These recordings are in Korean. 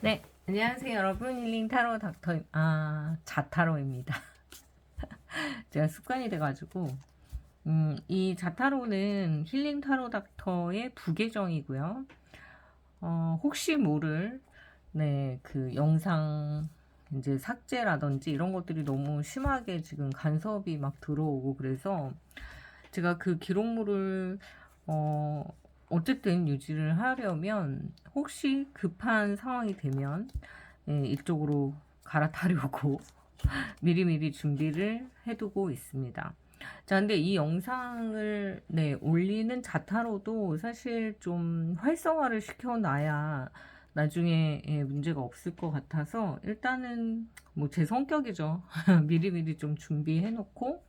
네, 안녕하세요 여러분. 힐링 타로 닥터 자타로입니다. 제가 습관이 돼가지고 이 자타로는 힐링 타로 닥터의 부계정이고요. 혹시 모를 그 영상 이제 삭제라든지 이런 것들이 너무 심하게 지금 간섭이 막 들어오고 그래서 제가 그 기록물을 어 어쨌든 유지를 하려면 혹시 급한 상황이 되면 이쪽으로 갈아타려고 미리미리 준비를 해두고 있습니다. 자, 근데 이 영상을 올리는 자타로도 사실 좀 활성화를 시켜놔야 나중에 문제가 없을 것 같아서 일단은 뭐 제 성격이죠. 미리미리 좀 준비해놓고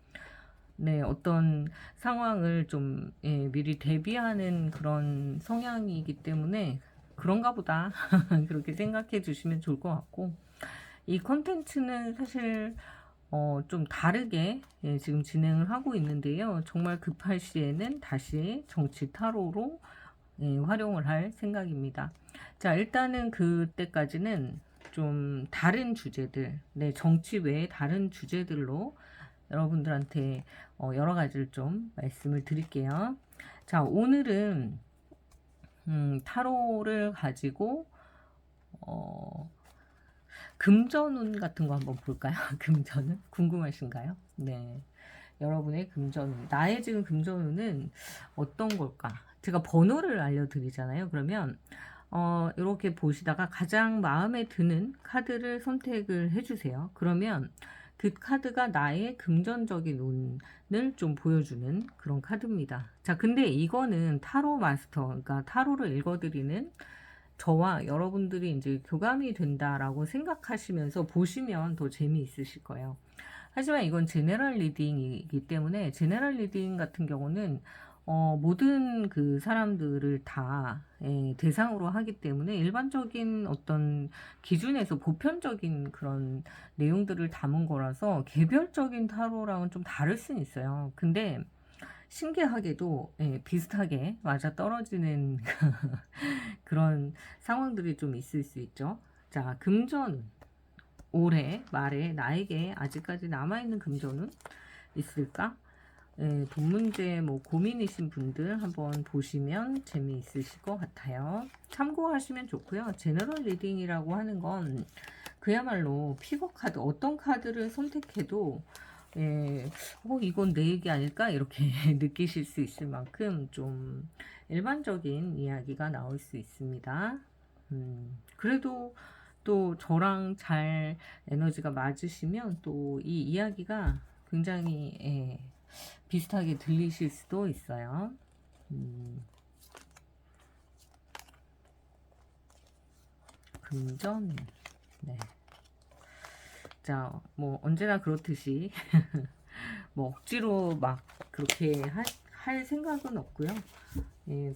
어떤 상황을 좀 미리 대비하는 그런 성향이기 때문에 그런가 보다 그렇게 생각해 주시면 좋을 것 같고 이 컨텐츠는 사실 좀 다르게 지금 진행을 하고 있는데요. 정말 급할 시에는 다시 정치 타로로 활용을 할 생각입니다. 자, 일단은 그때까지는 좀 다른 주제들, 정치 외에 다른 주제들로 여러분들한테 여러 가지를 좀 말씀을 드릴게요. 자, 오늘은 타로를 가지고 어, 금전운 같은 거 한번 볼까요? 금전운 궁금하신가요? 네, 여러분의 금전운, 나의 지금 금전운은 어떤 걸까? 제가 번호를 알려드리잖아요. 그러면 이렇게 보시다가 가장 마음에 드는 카드를 선택을 해주세요. 그러면 그 카드가 나의 금전적인 운을 좀 보여주는 그런 카드입니다. 자, 근데 이거는 타로 마스터, 그러니까 타로를 읽어드리는 저와 여러분들이 이제 교감이 된다라고 생각하시면서 보시면 더 재미있으실 거예요. 하지만 이건 제너럴 리딩이기 때문에 제너럴 리딩 같은 경우는 모든 그 사람들을 다 대상으로 하기 때문에 일반적인 어떤 기준에서 보편적인 그런 내용들을 담은 거라서 개별적인 타로랑은 좀 다를 수는 있어요. 근데 신기하게도 비슷하게 맞아 떨어지는 그런 상황들이 좀 있을 수 있죠. 자, 금전 올해 말에 나에게 아직까지 남아있는 금전은 있을까? 돈 문제 뭐 고민이신 분들 한번 보시면 재미있으실 것 같아요. 참고하시면 좋고요. 제너럴 리딩이라고 하는 건 그야말로 픽업 카드, 어떤 카드를 선택해도 이건 내 얘기 아닐까? 이렇게 느끼실 수 있을 만큼 좀 일반적인 이야기가 나올 수 있습니다. 그래도 또 저랑 잘 에너지가 맞으시면 또 이 이야기가 굉장히 비슷하게 들리실 수도 있어요. 금전, 네. 자, 뭐 언제나 그렇듯이 뭐 억지로 막 그렇게 할 생각은 없고요.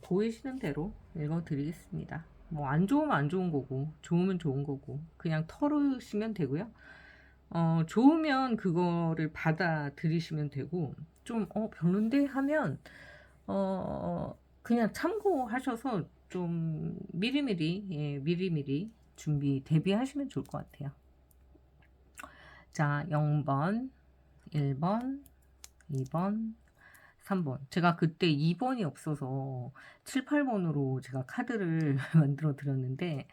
보이시는 대로 읽어드리겠습니다. 뭐 안 좋으면 안 좋은 거고 좋으면 좋은 거고 그냥 털으시면 되고요. 좋으면 그거를 받아들이시면 되고 좀 별론데 하면 그냥 참고하셔서 좀 미리미리 준비 대비하시면 좋을 것 같아요. 자, 0번, 1번, 2번, 3번. 제가 그때 2번이 없어서 7, 8번으로 제가 카드를 만들어 드렸는데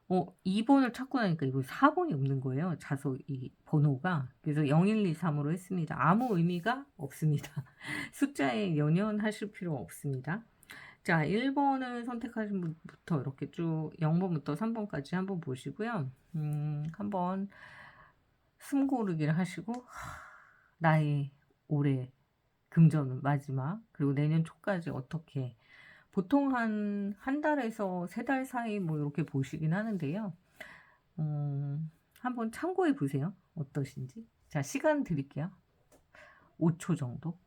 2번을 찾고 나니까 이거 4번이 없는 거예요. 자석 이 번호가. 그래서 0123으로 했습니다. 아무 의미가 없습니다. 숫자에 연연하실 필요 없습니다. 자, 1번을 선택하신 분부터 이렇게 쭉 0번부터 3번까지 한번 보시고요. 한번 숨 고르기를 하시고 나의 올해 금전은 마지막 그리고 내년 초까지 어떻게 보통 한 달에서 세 달 사이 뭐 이렇게 보시긴 하는데요. 한번 참고해 보세요. 어떠신지. 자, 시간 드릴게요. 5초 정도.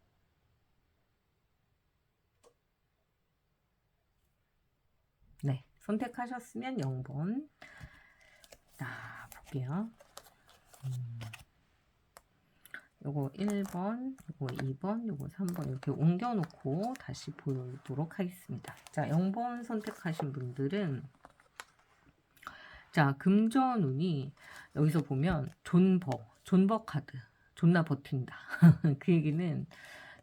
네, 선택하셨으면 0번. 자, 볼게요. 요거 1번, 요거 2번, 요거 3번 이렇게 옮겨놓고 다시 보도록 하겠습니다. 자, 0번 선택하신 분들은 자, 금전운이 여기서 보면 존버 카드. 존나 버틴다. 그 얘기는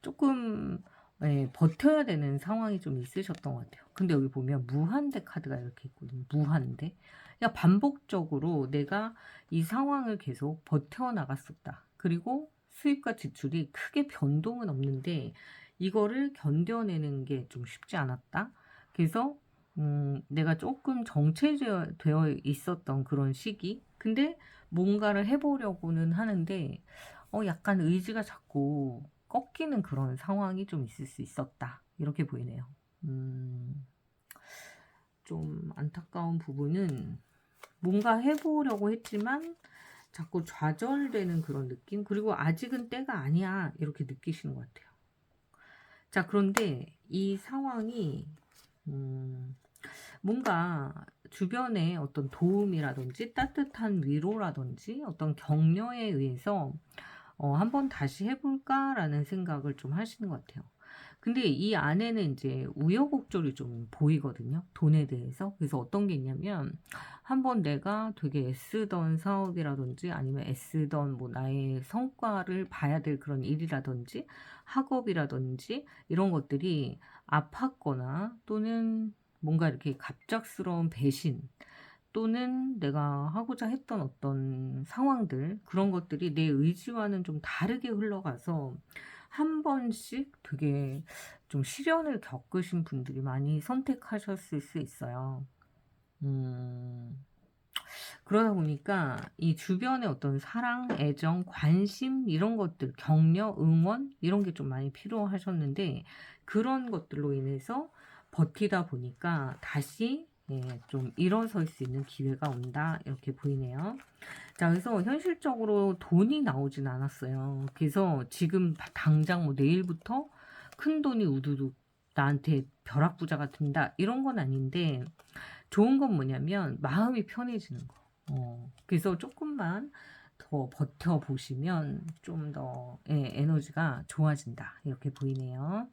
조금 예, 버텨야 되는 상황이 좀 있으셨던 것 같아요. 근데 여기 보면 무한대 카드가 이렇게 있거든요. 무한대. 그러니까 반복적으로 내가 이 상황을 계속 버텨나갔었다. 그리고 수입과 지출이 크게 변동은 없는데 이거를 견뎌내는 게 좀 쉽지 않았다. 그래서 내가 조금 정체되어 있었던 그런 시기. 근데 뭔가를 해보려고는 하는데 약간 의지가 자꾸 꺾이는 그런 상황이 좀 있을 수 있었다. 이렇게 보이네요. 좀 안타까운 부분은 뭔가 해보려고 했지만 자꾸 좌절되는 그런 느낌? 그리고 아직은 때가 아니야. 이렇게 느끼시는 것 같아요. 자, 그런데 이 상황이 뭔가 주변에 어떤 도움이라든지 따뜻한 위로라든지 어떤 격려에 의해서 한번 다시 해볼까라는 생각을 좀 하시는 것 같아요. 근데 이 안에는 이제 우여곡절이 좀 보이거든요. 돈에 대해서. 그래서 어떤 게 있냐면 한번 내가 되게 애쓰던 사업이라든지 아니면 애쓰던 뭐 나의 성과를 봐야 될 그런 일이라든지 학업이라든지 이런 것들이 아팠거나 또는 뭔가 이렇게 갑작스러운 배신 또는 내가 하고자 했던 어떤 상황들 그런 것들이 내 의지와는 좀 다르게 흘러가서 한 번씩 되게 좀 시련을 겪으신 분들이 많이 선택하셨을 수 있어요. 그러다 보니까 이 주변의 어떤 사랑, 애정, 관심 이런 것들, 격려, 응원 이런 게 좀 많이 필요하셨는데 그런 것들로 인해서 버티다 보니까 다시 좀 일어설 수 있는 기회가 온다 이렇게 보이네요. 자, 그래서 현실적으로 돈이 나오진 않았어요. 그래서 지금 당장 뭐 내일부터 큰 돈이 우두둑 나한테 벼락부자가 된다 이런 건 아닌데 좋은 건 뭐냐면 마음이 편해지는 거. 그래서 조금만 더 버텨보시면 좀 더 에너지가 좋아진다. 이렇게 보이네요.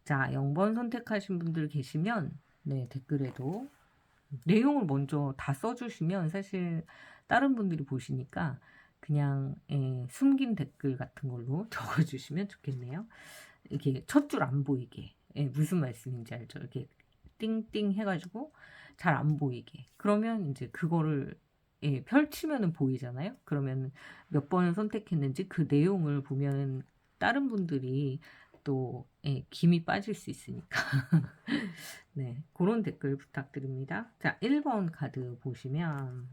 자, 0번 선택하신 분들 계시면 네, 댓글에도 내용을 먼저 다 써주시면 사실 다른 분들이 보시니까 그냥 숨긴 댓글 같은 걸로 적어주시면 좋겠네요. 이렇게 첫 줄 안 보이게. 무슨 말씀인지 알죠? 이렇게 띵띵 해가지고 잘 안 보이게. 그러면 이제 그거를 펼치면은 보이잖아요. 그러면 몇 번을 선택했는지 그 내용을 보면 다른 분들이 또 김이 빠질 수 있으니까. 네, 그런 댓글 부탁드립니다. 자, 1번 카드 보시면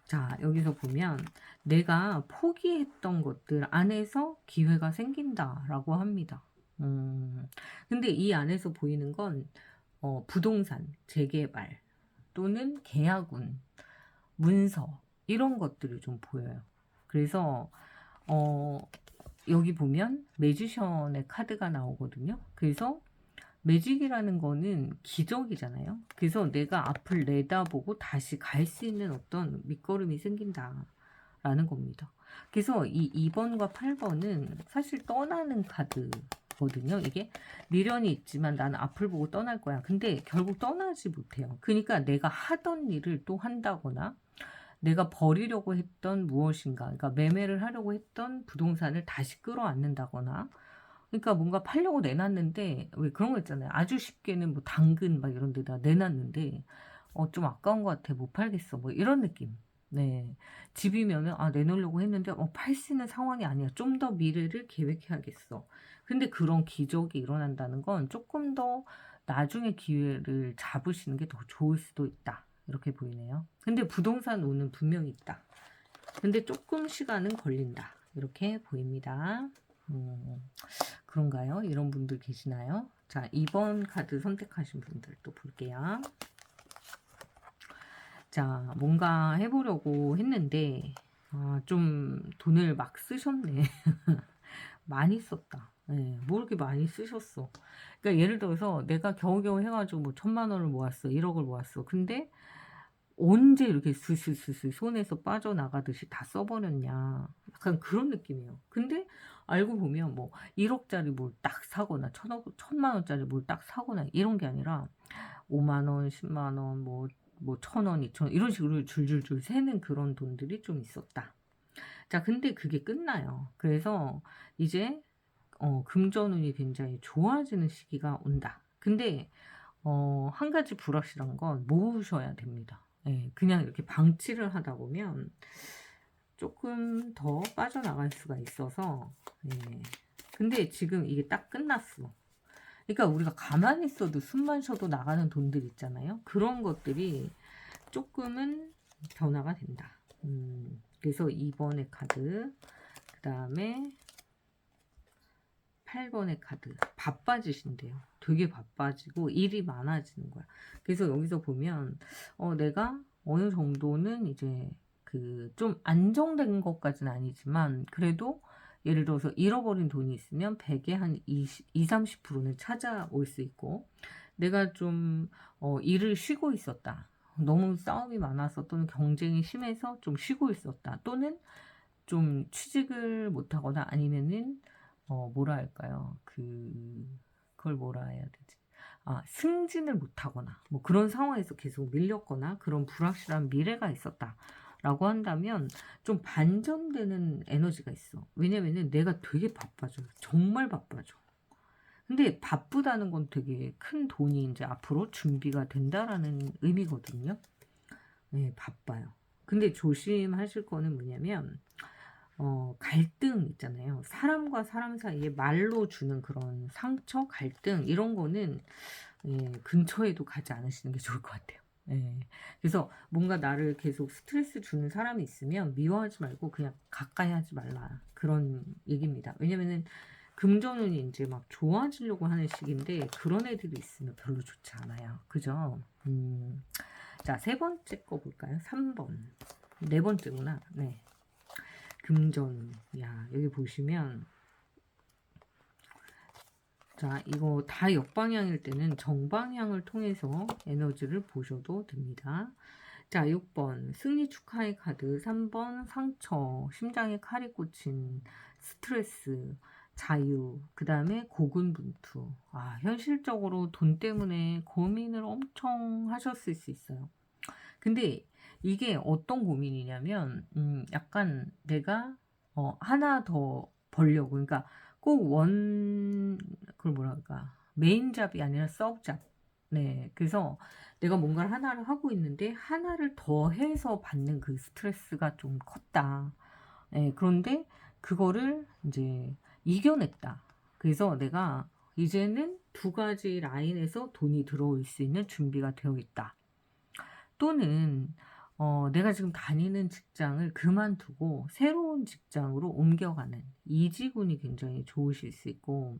자, 여기서 보면 내가 포기했던 것들 안에서 기회가 생긴다라고 합니다. 근데 이 안에서 보이는 건 부동산, 재개발 또는 계약운, 문서 이런 것들이 좀 보여요. 그래서 여기 보면 매지션의 카드가 나오거든요. 그래서 매직이라는 거는 기적이잖아요. 그래서 내가 앞을 내다보고 다시 갈 수 있는 어떤 밑거름이 생긴다라는 겁니다. 그래서 이 2번과 8번은 사실 떠나는 카드거든요. 이게 미련이 있지만 나는 앞을 보고 떠날 거야. 근데 결국 떠나지 못해요. 그러니까 내가 하던 일을 또 한다거나 내가 버리려고 했던 무엇인가, 그러니까 매매를 하려고 했던 부동산을 다시 끌어안는다거나 그러니까 뭔가 팔려고 내놨는데 왜 그런 거 있잖아요. 아주 쉽게는 뭐 당근 막 이런 데다 내놨는데 좀 아까운 것 같아. 못 팔겠어. 뭐 이런 느낌. 네. 집이면은 내놓으려고 했는데 팔 수 있는 상황이 아니야. 좀 더 미래를 계획해야겠어. 근데 그런 기적이 일어난다는 건 조금 더 나중에 기회를 잡으시는 게 더 좋을 수도 있다. 이렇게 보이네요. 근데 부동산 운은 분명히 있다. 근데 조금 시간은 걸린다. 이렇게 보입니다. 그런가요? 이런 분들 계시나요? 자, 2번 카드 선택하신 분들 또 볼게요. 자, 뭔가 해보려고 했는데 좀 돈을 막 쓰셨네. 많이 썼다. 네, 뭐 이렇게 많이 쓰셨어. 그러니까 예를 들어서 내가 겨우겨우 해가지고 뭐 1,000,000원을 모았어. 1억을 모았어. 근데 언제 이렇게 스스스스 손에서 빠져나가듯이 다 써버렸냐. 약간 그런 느낌이에요. 근데 알고 보면 뭐 1억짜리 뭘 딱 사거나 1,000만 원짜리 뭘 딱 사거나 이런 게 아니라 5만 원, 10만 원, 뭐 1,000원, 2,000원 이런 식으로 줄줄줄 새는 그런 돈들이 좀 있었다. 자, 근데 그게 끝나요. 그래서 이제 금전운이 굉장히 좋아지는 시기가 온다. 근데 한 가지 불확실한 건 모으셔야 됩니다. 예, 그냥 이렇게 방치를 하다 보면 조금 더 빠져나갈 수가 있어서 예. 근데 지금 이게 딱 끝났어. 그러니까 우리가 가만히 있어도 숨만 쉬어도 나가는 돈들 있잖아요. 그런 것들이 조금은 변화가 된다. 그래서 2번의 카드, 그 다음에 8번의 카드. 바빠지신대요. 되게 바빠지고 일이 많아지는 거야. 그래서 여기서 보면 내가 어느 정도는 이제 그 좀 안정된 것까지는 아니지만 그래도 예를 들어서 잃어버린 돈이 있으면 100에 한 20, 30%는 찾아올 수 있고 내가 좀 일을 쉬고 있었다. 너무 싸움이 많아서 또는 경쟁이 심해서 좀 쉬고 있었다. 또는 좀 취직을 못하거나 아니면은 뭐라 할까요? 그걸 뭐라 해야 되지? 승진을 못하거나 뭐 그런 상황에서 계속 밀렸거나 그런 불확실한 미래가 있었다라고 한다면 좀 반전되는 에너지가 있어. 왜냐면은 내가 되게 바빠져요. 정말 바빠져. 근데 바쁘다는 건 되게 큰 돈이 이제 앞으로 준비가 된다라는 의미거든요. 네, 바빠요. 근데 조심하실 거는 뭐냐면 갈등 있잖아요. 사람과 사람 사이에 말로 주는 그런 상처, 갈등 이런 거는 예, 근처에도 가지 않으시는 게 좋을 것 같아요. 예. 그래서 뭔가 나를 계속 스트레스 주는 사람이 있으면 미워하지 말고 그냥 가까이 하지 말라. 그런 얘기입니다. 왜냐면은 금전운이 이제 막 좋아지려고 하는 시기인데 그런 애들이 있으면 별로 좋지 않아요. 그죠? 자, 세 번째 거 볼까요? 3번. 네 번째구나. 네. 금전. 야, 여기 보시면 자, 이거 다 역방향일 때는 정방향을 통해서 에너지를 보셔도 됩니다. 자, 6번 승리 축하의 카드, 3번 상처, 심장에 칼이 꽂힌 스트레스, 자유, 그 다음에 고군분투. 현실적으로 돈 때문에 고민을 엄청 하셨을 수 있어요. 근데 이게 어떤 고민이냐면 약간 내가 하나 더 벌려고 그러니까 꼭 그걸 뭐라 할까 메인 잡이 아니라 서브 잡. 네, 그래서 내가 뭔가를 하나를 하고 있는데 하나를 더 해서 받는 그 스트레스가 좀 컸다. 네, 그런데 그거를 이제 이겨냈다. 그래서 내가 이제는 두 가지 라인에서 돈이 들어올 수 있는 준비가 되어 있다. 또는 내가 지금 다니는 직장을 그만두고 새로운 직장으로 옮겨가는 이직운이 굉장히 좋으실 수 있고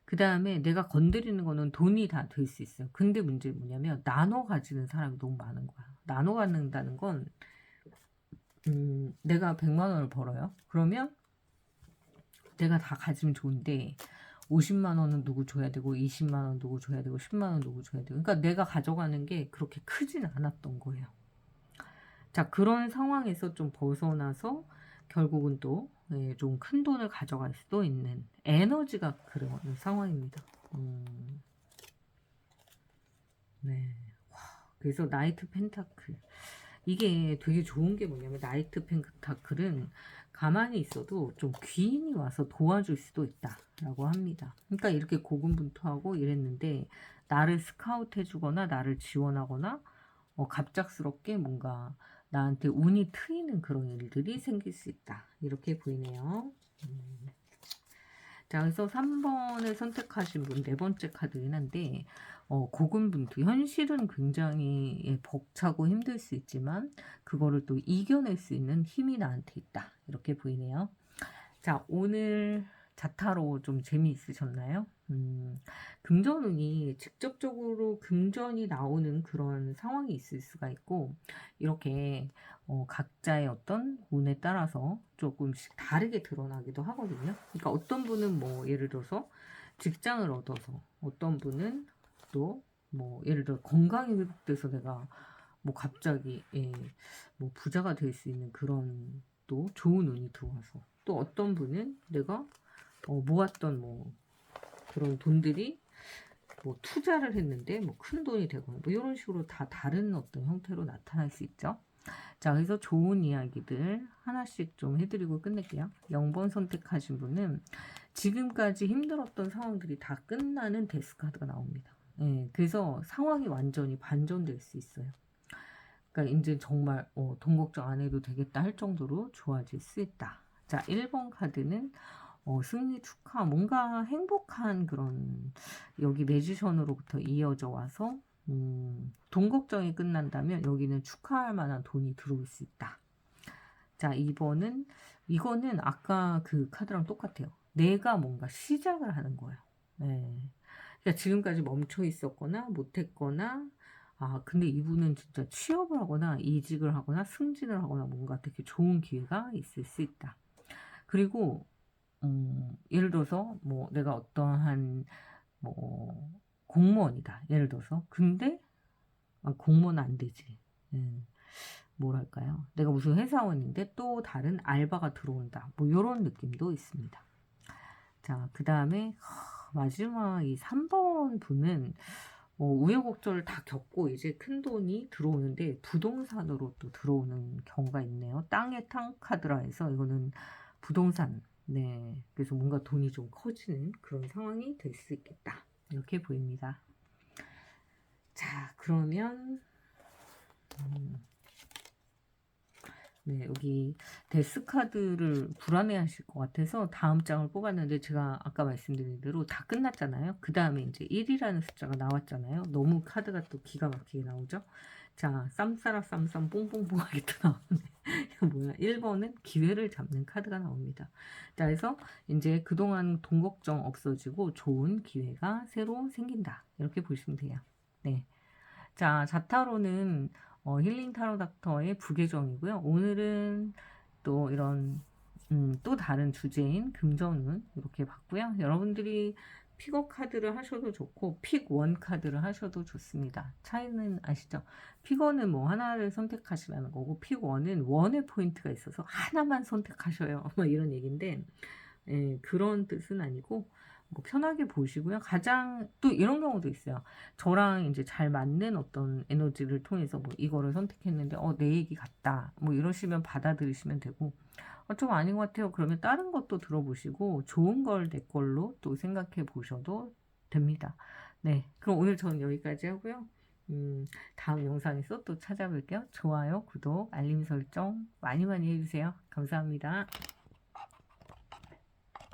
그 다음에 내가 건드리는 거는 돈이 다 될 수 있어요. 근데 문제는 뭐냐면 나눠 가지는 사람이 너무 많은 거야. 나눠 갖는다는 건 내가 100만 원을 벌어요. 그러면 내가 다 가지면 좋은데 50만 원은 누구 줘야 되고 20만 원 누구 줘야 되고 10만 원 누구 줘야 되고 그러니까 내가 가져가는 게 그렇게 크지는 않았던 거예요. 자, 그런 상황에서 좀 벗어나서 결국은 또 좀 큰 돈을 가져갈 수도 있는 에너지가 그런 상황입니다. 네. 와, 그래서 나이트 펜타클. 이게 되게 좋은 게 뭐냐면 나이트 펜타클은 가만히 있어도 좀 귀인이 와서 도와줄 수도 있다라고 합니다. 그러니까 이렇게 고군분투하고 이랬는데 나를 스카우트 해주거나 나를 지원하거나 갑작스럽게 뭔가 나한테 운이 트이는 그런 일들이 생길 수 있다. 이렇게 보이네요. 자, 그래서 3번을 선택하신 분, 네 번째 카드긴 한데, 고군분투. 현실은 굉장히 벅차고 힘들 수 있지만, 그거를 또 이겨낼 수 있는 힘이 나한테 있다. 이렇게 보이네요. 자, 오늘 자타로 좀 재미있으셨나요? 금전운이 직접적으로 금전이 나오는 그런 상황이 있을 수가 있고 이렇게 각자의 어떤 운에 따라서 조금씩 다르게 드러나기도 하거든요. 그러니까 어떤 분은 뭐 예를 들어서 직장을 얻어서 어떤 분은 또 뭐 예를 들어 건강이 회복돼서 내가 뭐 갑자기 뭐 부자가 될 수 있는 그런 또 좋은 운이 들어와서 또 어떤 분은 내가 모았던 뭐 그런 돈들이 뭐 투자를 했는데 뭐 큰 돈이 되거나 뭐 이런 식으로 다 다른 어떤 형태로 나타날 수 있죠. 자, 그래서 좋은 이야기들 하나씩 좀 해드리고 끝낼게요. 0번 선택하신 분은 지금까지 힘들었던 상황들이 다 끝나는 데스카드가 나옵니다. 예, 그래서 상황이 완전히 반전될 수 있어요. 그러니까 이제 정말 돈 걱정 안 해도 되겠다 할 정도로 좋아질 수 있다. 자, 1번 카드는 승리 축하, 뭔가 행복한 그런 여기 매지션으로부터 이어져 와서 돈 걱정이 끝난다면 여기는 축하할 만한 돈이 들어올 수 있다. 자, 2번은 이거는 아까 그 카드랑 똑같아요. 내가 뭔가 시작을 하는 거예요. 네. 그러니까 지금까지 멈춰 있었거나 못했거나 근데 이분은 진짜 취업을 하거나 이직을 하거나 승진을 하거나 뭔가 되게 좋은 기회가 있을 수 있다. 그리고 예를 들어서 뭐 내가 어떠한 뭐 공무원이다. 예를 들어서 근데 공무원 안 되지. 뭐랄까요? 내가 무슨 회사원인데 또 다른 알바가 들어온다. 뭐 이런 느낌도 있습니다. 자, 그 다음에 마지막 이 3번 분은 우여곡절을 다 겪고 이제 큰 돈이 들어오는데 부동산으로 또 들어오는 경우가 있네요. 땅의 탕 카드라 해서 이거는 부동산. 네, 그래서 뭔가 돈이 좀 커지는 그런 상황이 될 수 있겠다. 이렇게 보입니다. 자, 그러면 네, 여기 데스카드를 불안해하실 것 같아서 다음 장을 뽑았는데 제가 아까 말씀드린 대로 다 끝났잖아요. 그 다음에 이제 1이라는 숫자가 나왔잖아요. 너무 카드가 또 기가 막히게 나오죠. 자, 쌈싸라 쌈쌈 뽕뽕뽕하게 또 나오네. 이거 뭐야? 1번은 기회를 잡는 카드가 나옵니다. 자, 그래서 이제 그동안 돈 걱정 없어지고 좋은 기회가 새로 생긴다. 이렇게 보시면 돼요. 네. 자, 자타로는 힐링 타로 닥터의 부계정이고요. 오늘은 또 이런 또 다른 주제인 금전운 이렇게 봤고요. 여러분들이 픽업 카드를 하셔도 좋고 픽원 카드를 하셔도 좋습니다. 차이는 아시죠? 픽원은 뭐 하나를 선택하시라는 거고 픽원은 원의 포인트가 있어서 하나만 선택하셔요. 뭐 이런 얘기인데 그런 뜻은 아니고 뭐 편하게 보시고요. 가장 또 이런 경우도 있어요. 저랑 이제 잘 맞는 어떤 에너지를 통해서 뭐 이거를 선택했는데 내 얘기 같다. 뭐 이러시면 받아들이시면 되고 좀 아닌 것 같아요. 그러면 다른 것도 들어보시고 좋은 걸 내 걸로 또 생각해 보셔도 됩니다. 네, 그럼 오늘 저는 여기까지 하고요. 다음 영상에서 또 찾아뵐게요. 좋아요, 구독, 알림 설정 많이 많이 해주세요. 감사합니다.